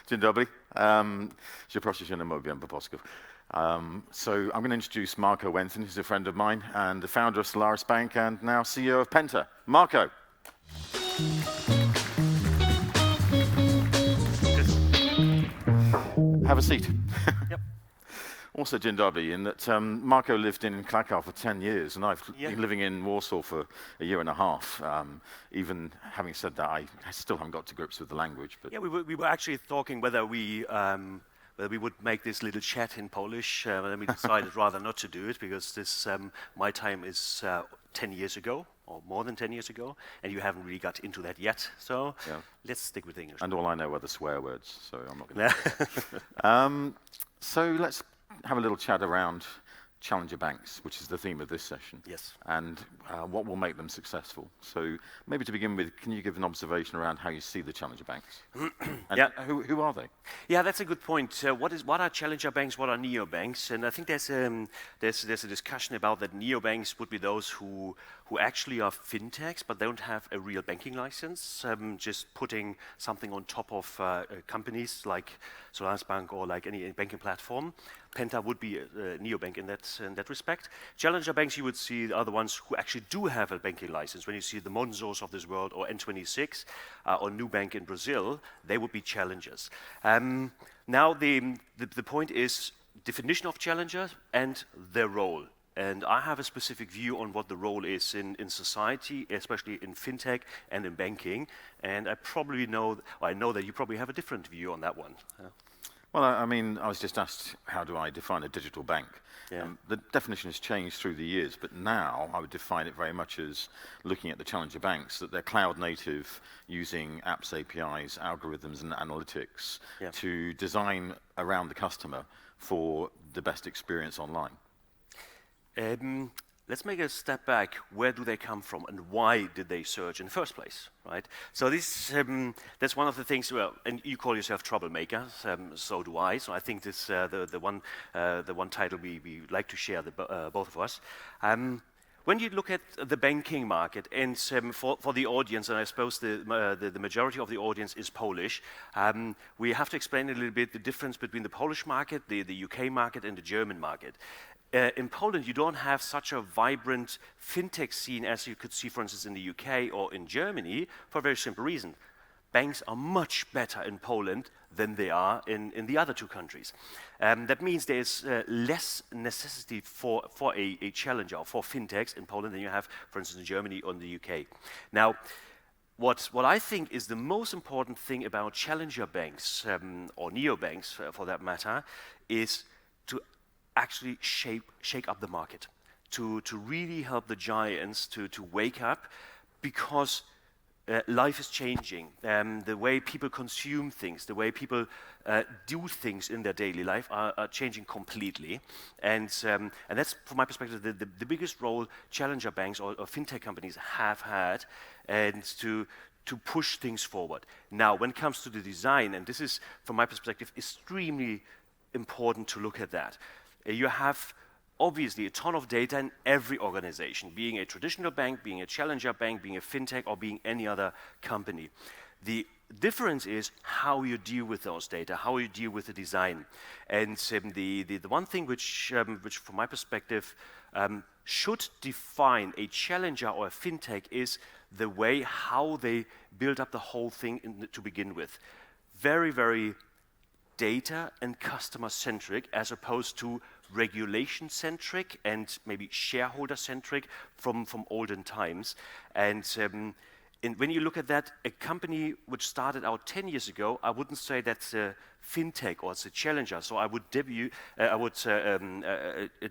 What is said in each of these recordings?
Dzień dobry. Je proszę się nie mówiłem po polsku. So I'm going to introduce Marko Wenthin, who's a friend of mine and the founder of Solaris Bank and now CEO of Penta. Marko. Have a seat. Yep. Also, dzień dobry, in that Marko lived in Krakow for 10 years, and I've Yeah. been living in Warsaw for a year and a half. Even having said that, I still haven't got to grips with the language. But Yeah, we were actually talking whether we would make this little chat in Polish, and then we decided rather not to do it because this my time is 10 years ago, or more than 10 years ago, and you haven't really got into that yet. So let's stick with English. And all I know are the swear words, so I'm not going to. So let's have a little chat around challenger banks, which is the theme of this session. Yes. And what will make them successful. So maybe to begin with, can you give an observation around how you see the challenger banks? And Yeah. Who are they? Yeah, that's a good point. What are challenger banks? What are neobanks? And I think there's a discussion about that neobanks would be those who actually are fintechs but don't have a real banking license, just putting something on top of companies like Solaris Bank or like any banking platform. Penta would be a neobank in that respect. Challenger banks you would see are the ones who actually do have a banking license. When you see the Monzos of this world or N26 or Nubank in Brazil, they would be challengers. Now the point is definition of challenger and their role. And I have a specific view on what the role is in society, especially in fintech and in banking. And I know that you probably have a different view on that one. Well, I mean, I was just asked, how do I define a digital bank? Yeah. The definition has changed through the years, but now I would define it very much as looking at the challenger banks, that they're cloud native, using apps, APIs, algorithms, and analytics to design around the customer for the best experience online. Let's make a step back. Where do they come from, and why did they surge in the first place, right? So this, that's one of the things. Well, and you call yourself troublemaker, so do I. So I think this the one title we like to share, both of us. When you look at the banking market, and for the audience, and I suppose the majority of the audience is Polish, we have to explain a little bit the difference between the Polish market, the UK market, and the German market. In Poland, you don't have such a vibrant fintech scene as you could see, for instance, in the UK or in Germany, for a very simple reason. Banks are much better in Poland than they are in the other two countries. That means there's less necessity for a challenger, for fintechs in Poland than you have, for instance, in Germany or in the UK. Now, what I think is the most important thing about challenger banks, or neobanks for that matter, is to actually shake up the market, to really help the giants to wake up, because life is changing. The way people consume things, the way people do things in their daily life are changing completely. And that's, from my perspective, the biggest role challenger banks or fintech companies have had, and to push things forward. Now, when it comes to the design, and this is, from my perspective, extremely important to look at that. You have obviously a ton of data in every organization, being a traditional bank, being a challenger bank, being a fintech, or being any other company. The difference is how you deal with those data, how you deal with the design. And the one thing which from my perspective, should define a challenger or a fintech is the way how they build up the whole thing to begin with. Very, very data and customer-centric, as opposed to regulation-centric and maybe shareholder-centric from olden times. And when you look at that, a company which started out 10 years ago, I wouldn't say that's a fintech or it's a challenger. So I would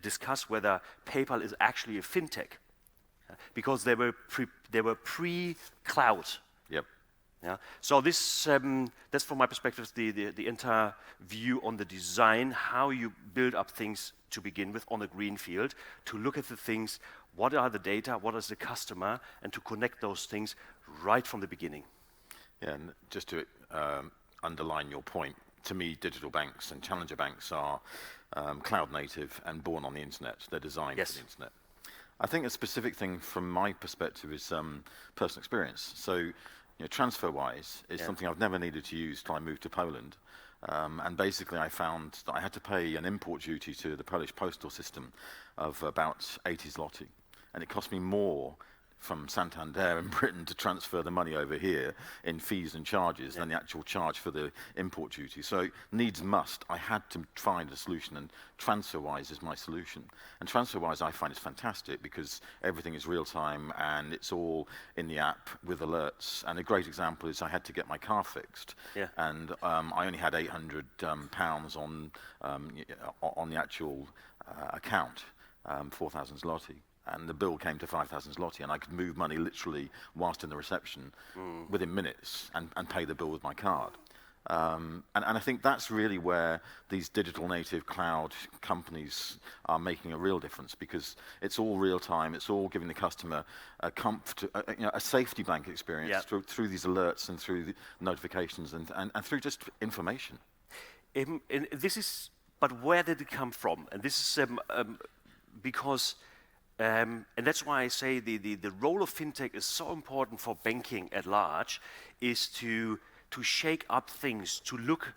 discuss whether PayPal is actually a fintech, because they were pre-cloud. Yep. Yeah. So this, that's from my perspective the entire view on the design, how you build up things to begin with on a green field, to look at the things, what are the data, what is the customer, and to connect those things right from the beginning. Yeah, and just to underline your point, to me, digital banks and challenger banks are cloud native and born on the internet. They're designed for the internet. I think a specific thing from my perspective is personal experience. So, TransferWise is something I've never needed to use till I moved to Poland. And basically I found that I had to pay an import duty to the Polish postal system of about 80 zloty. And it cost me more from Santander in Britain to transfer the money over here in fees and charges than the actual charge for the import duty. So needs must, I had to find a solution, and TransferWise is my solution. And TransferWise I find is fantastic because everything is real time and it's all in the app with alerts. And a great example is I had to get my car fixed, and I only had £800 on the actual account, 4,000 zloty. And the bill came to 5,000 zloty, and I could move money literally whilst in the reception within minutes and pay the bill with my card. And I think that's really where these digital native cloud companies are making a real difference, because it's all real time, it's all giving the customer a comfort, a safety blanket experience through these alerts and through the notifications and through just information. But where did it come from? And this is because... and that's why I say the role of fintech is so important for banking at large, is to shake up things, to look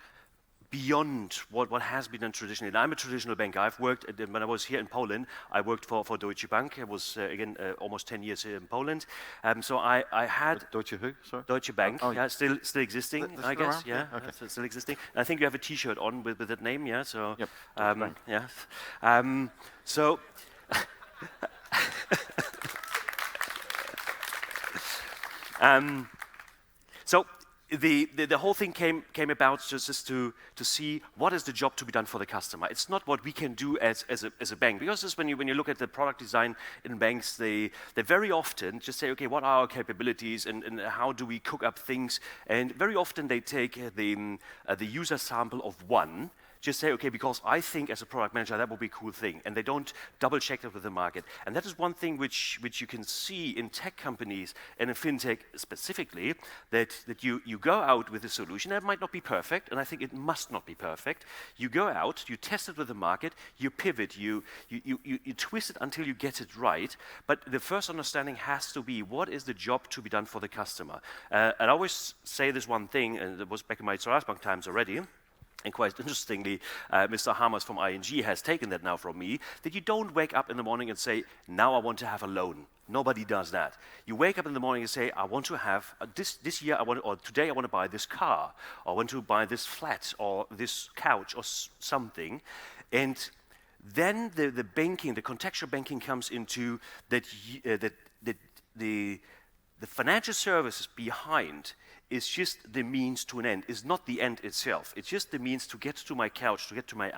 beyond what has been done traditionally. And I'm a traditional banker. I've worked, when I was here in Poland, I worked for Deutsche Bank. I was, again, almost 10 years here in Poland. So I had... Deutsche who, sorry? Deutsche Bank, still existing, I guess. Around? Yeah, okay. Still existing. And I think you have a T-shirt on with that name, yeah? So, yep, so... So the whole thing came about just to see what is the job to be done for the customer. It's not what we can do as a bank, because just when you look at the product design in banks, they very often just say, okay, what are our capabilities and how do we cook up things? And very often they take the user sample of one. Just say, okay, because I think as a product manager that would be a cool thing, and they don't double check that with the market. And that is one thing which you can see in tech companies and in fintech specifically, that you go out with a solution that might not be perfect, and I think it must not be perfect. You go out, you test it with the market, you pivot, you twist it until you get it right. But the first understanding has to be, what is the job to be done for the customer? And I always say this one thing, and it was back in my Bank times already. And quite interestingly, Mr. Hamers from ING has taken that now from me, that you don't wake up in the morning and say, now I want to have a loan. Nobody does that. You wake up in the morning and say, I want to have, this year, or today I want to buy this car, or I want to buy this flat, or this couch, or something. And then the banking, the contextual banking comes into that the financial services behind is just the means to an end, is not the end itself. It's just the means to get to my couch, to get to my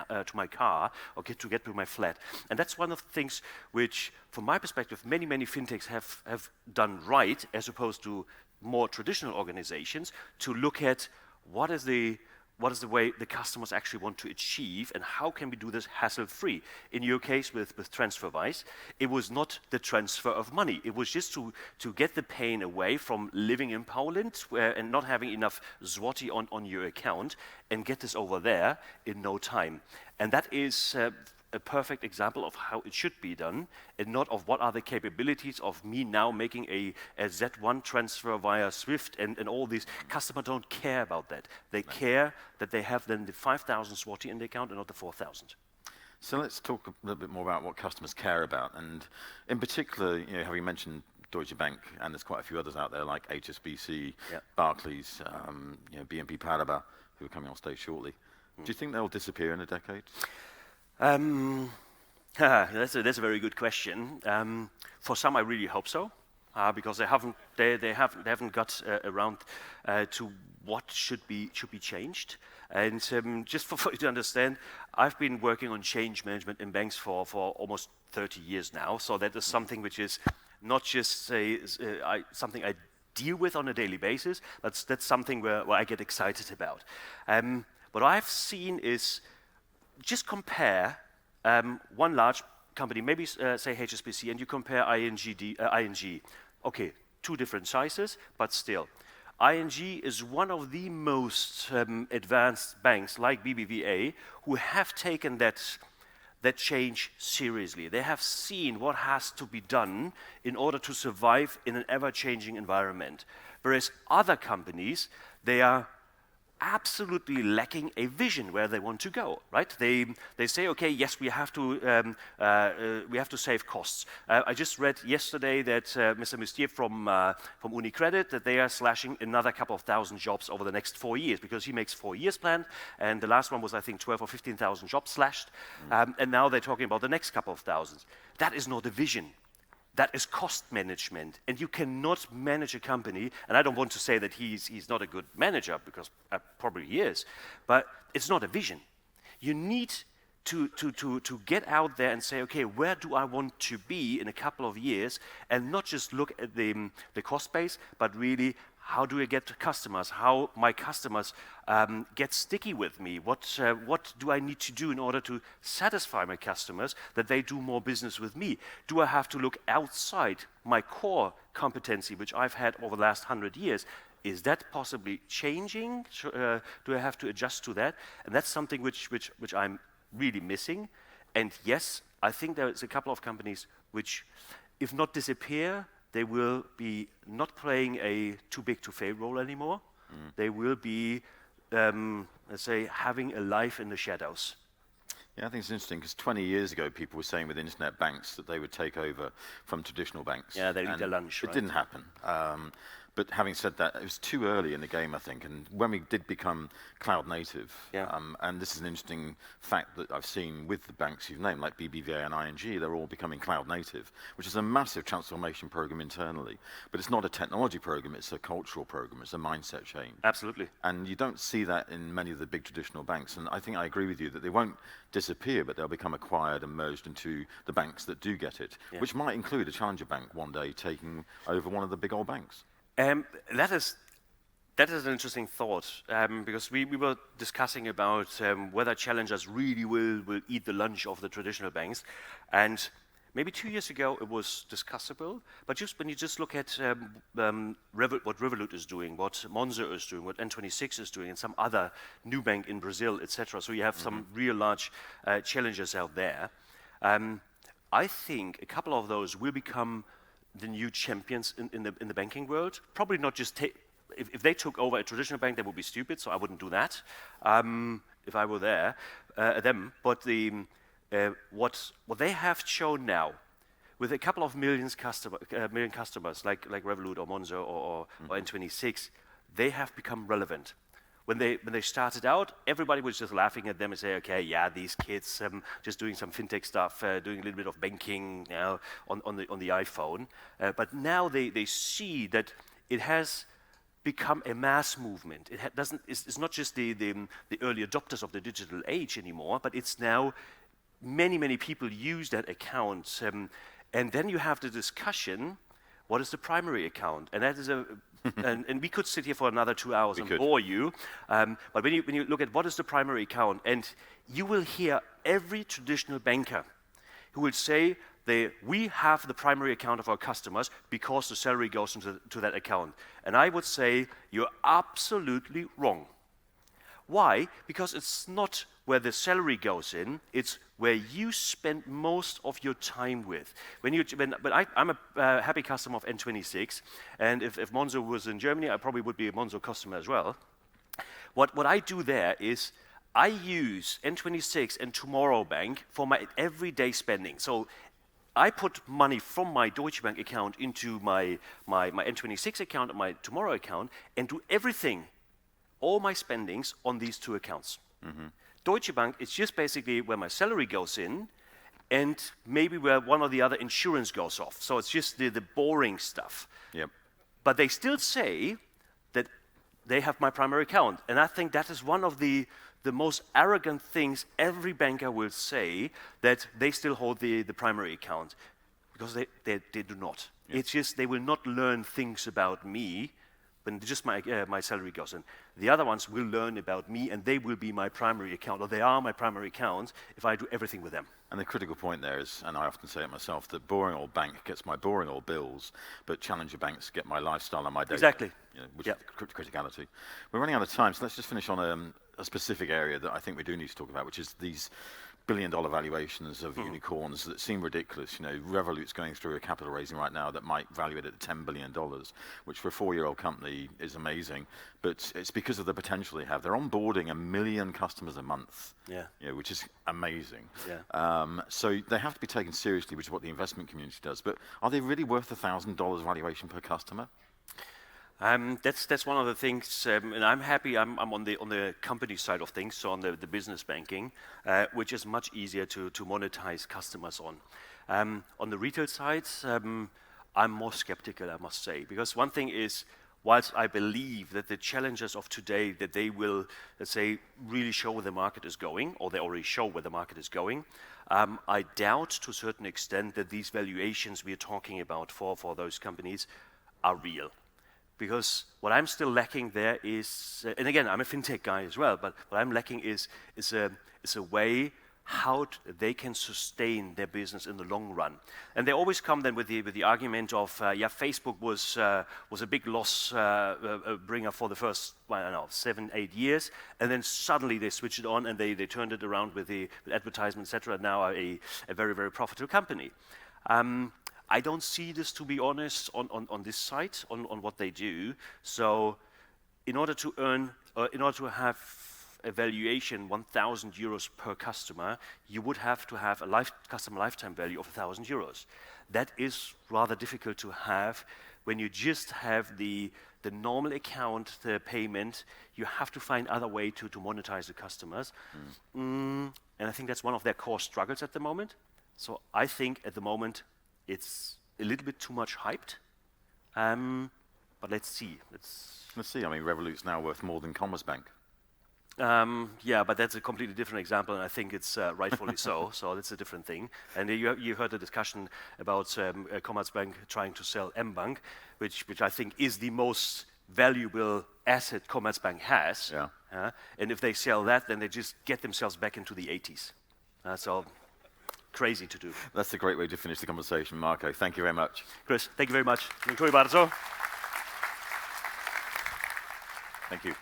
car, or to get to my flat. And that's one of the things which, from my perspective, many fintechs have done right, as opposed to more traditional organizations, to look at what is the way the customers actually want to achieve, and how can we do this hassle-free? In your case with TransferWise, it was not the transfer of money. It was just to get the pain away from living in Poland and not having enough zloty on your account, and get this over there in no time. And that is a perfect example of how it should be done, and not of what are the capabilities of me now making a Z1 transfer via SWIFT and all these. Customers don't care about that. They care that they have then the 5,000 zloty in the account and not the 4,000. So let's talk a little bit more about what customers care about. And in particular, having mentioned Deutsche Bank, and there's quite a few others out there like HSBC, Barclays, BNP Paribas, who are coming on stage shortly. Do you think they'll disappear in a decade? That's a very good question. For some, I really hope so, because they haven't got around to what should be changed. And just for you to understand, I've been working on change management in banks for almost 30 years now. So that is something which is not just something I deal with on a daily basis, but that's something where I get excited about. What I've seen is, just compare one large company, maybe say HSBC, and you compare ING. Okay, two different sizes, but still. ING is one of the most advanced banks, like BBVA, who have taken that change seriously. They have seen what has to be done in order to survive in an ever-changing environment. Whereas other companies, they are absolutely lacking a vision where they want to go, right? They say, okay, yes, we have to save costs. I just read yesterday that Mr. Mustier from UniCredit, that they are slashing another couple of thousand jobs over the next 4 years, because he makes 4 years plan, and the last one was, I think, 12 or 15,000 jobs slashed, and now they're talking about the next couple of thousands. That is not a vision. That is cost management, and you cannot manage a company, and I don't want to say that he's not a good manager, because probably he is, but it's not a vision. You need to get out there and say, okay, where do I want to be in a couple of years, and not just look at the cost base, but really, how do I get to customers? How my customers get sticky with me? What do I need to do in order to satisfy my customers, that they do more business with me? Do I have to look outside my core competency, which I've had over the last 100 years? Is that possibly changing? Do I have to adjust to that? And that's something which I'm really missing. And yes, I think there's a couple of companies which, if not disappear, they will be not playing a too big to fail role anymore. They will be, let's say, having a life in the shadows. Yeah, I think it's interesting, because 20 years ago, people were saying with internet banks that they would take over from traditional banks. Yeah, they eat their lunch, right? It didn't happen. But having said that, it was too early in the game, I think. And when we did become cloud native, and this is an interesting fact that I've seen with the banks you've named, like BBVA and ING, they're all becoming cloud native, which is a massive transformation program internally. But it's not a technology program, it's a cultural program, it's a mindset change. Absolutely. And you don't see that in many of the big traditional banks. And I think I agree with you that they won't disappear, but they'll become acquired and merged into the banks that do get it, which might include a challenger bank one day taking over one of the big old banks. That is an interesting thought, because we were discussing about whether challengers really will eat the lunch of the traditional banks, and maybe 2 years ago it was discussable. But just when you just look at what Revolut is doing, what Monzo is doing, what N26 is doing, and some other new bank in Brazil, etc. So you have some real large challengers out there. I think a couple of those will become the new champions in the banking world. Probably not just if they took over a traditional bank, they would be stupid, so I wouldn't do that if I were them. But what they have shown now, with a couple of million customers like Revolut or Monzo or N26, they have become relevant. When they started out, everybody was just laughing at them and say, okay, yeah, these kids just doing some fintech stuff, doing a little bit of banking, on the iPhone. But now they see that it has become a mass movement. It's not just the early adopters of the digital age anymore, but it's now many people use that account. And then you have the discussion, what is the primary account? And that is and we could sit here for another 2 hours and bore you. But when you look at what is the primary account, and you will hear every traditional banker who will say we have the primary account of our customers because the salary goes into that account. And I would say you're absolutely wrong. Why? Because it's not where the salary goes in, it's where you spend most of your time with. I'm a happy customer of N26, and if Monzo was in Germany, I probably would be a Monzo customer as well. What I do there is I use N26 and Tomorrow Bank for my everyday spending. So I put money from my Deutsche Bank account into my N26 account and my Tomorrow account, and do everything, all my spendings, on these two accounts. Deutsche Bank is just basically where my salary goes in, and maybe where one or the other insurance goes off. So it's just the boring stuff. Yep. But they still say that they have my primary account. And I think that is one of the most arrogant things every banker will say, that they still hold the primary account. Because they do not. Yep. It's just they will not learn things about me when just my salary goes in. The other ones will learn about me, and they will be my primary account, or they are my primary account, if I do everything with them. And the critical point there is, and I often say it myself, that boring old bank gets my boring old bills, but challenger banks get my lifestyle and my data. Exactly. Which is criticality. We're running out of time, so let's just finish on a specific area that I think we do need to talk about, which is these billion-dollar valuations of unicorns that seem ridiculous. You know, Revolut's going through a capital raising right now that might value it at $10 billion, which for a 4-year-old company is amazing. But it's because of the potential they have. They're onboarding 1 million customers a month, you know, which is amazing. So they have to be taken seriously, which is what the investment community does. But are they really worth $1,000 valuation per customer? That's one of the things, and I'm happy. I'm on the company side of things, so on the business banking, which is much easier to monetize customers on. On the retail side, I'm more skeptical, I must say, because one thing is, whilst I believe that the challenges of today, that they will, let's say, really show where the market is going, or they already show where the market is going, I doubt to a certain extent that these valuations we are talking about for those companies are real. Because what I'm still lacking there is, and again, I'm a fintech guy as well, but what I'm lacking is a way how they can sustain their business in the long run. And they always come then with the argument of, Facebook was a big loss bringer for the first, 7-8 years, and then suddenly they switched it on and they turned it around with advertisement, etc. Now are a very, very profitable company. I don't see this, to be honest, on this side, on what they do. So in order to have a valuation 1,000 euros per customer, you would have to have a customer lifetime value of 1,000 euros. That is rather difficult to have when you just have the normal account, the payment. You have to find other way to monetize the customers. And I think that's one of their core struggles at the moment. So I think at the moment, it's a little bit too much hyped, but let's see. Let's see. I mean, Revolut's now worth more than Commerzbank. But that's a completely different example, and I think it's rightfully so. So that's a different thing. And you heard the discussion about Commerzbank trying to sell mBank, which I think is the most valuable asset Commerzbank has. And if they sell that, then they just get themselves back into the 80s. So crazy to do. That's a great way to finish the conversation, Marko. Thank you very much. Chris, thank you very much. Dziękuję bardzo. Thank you.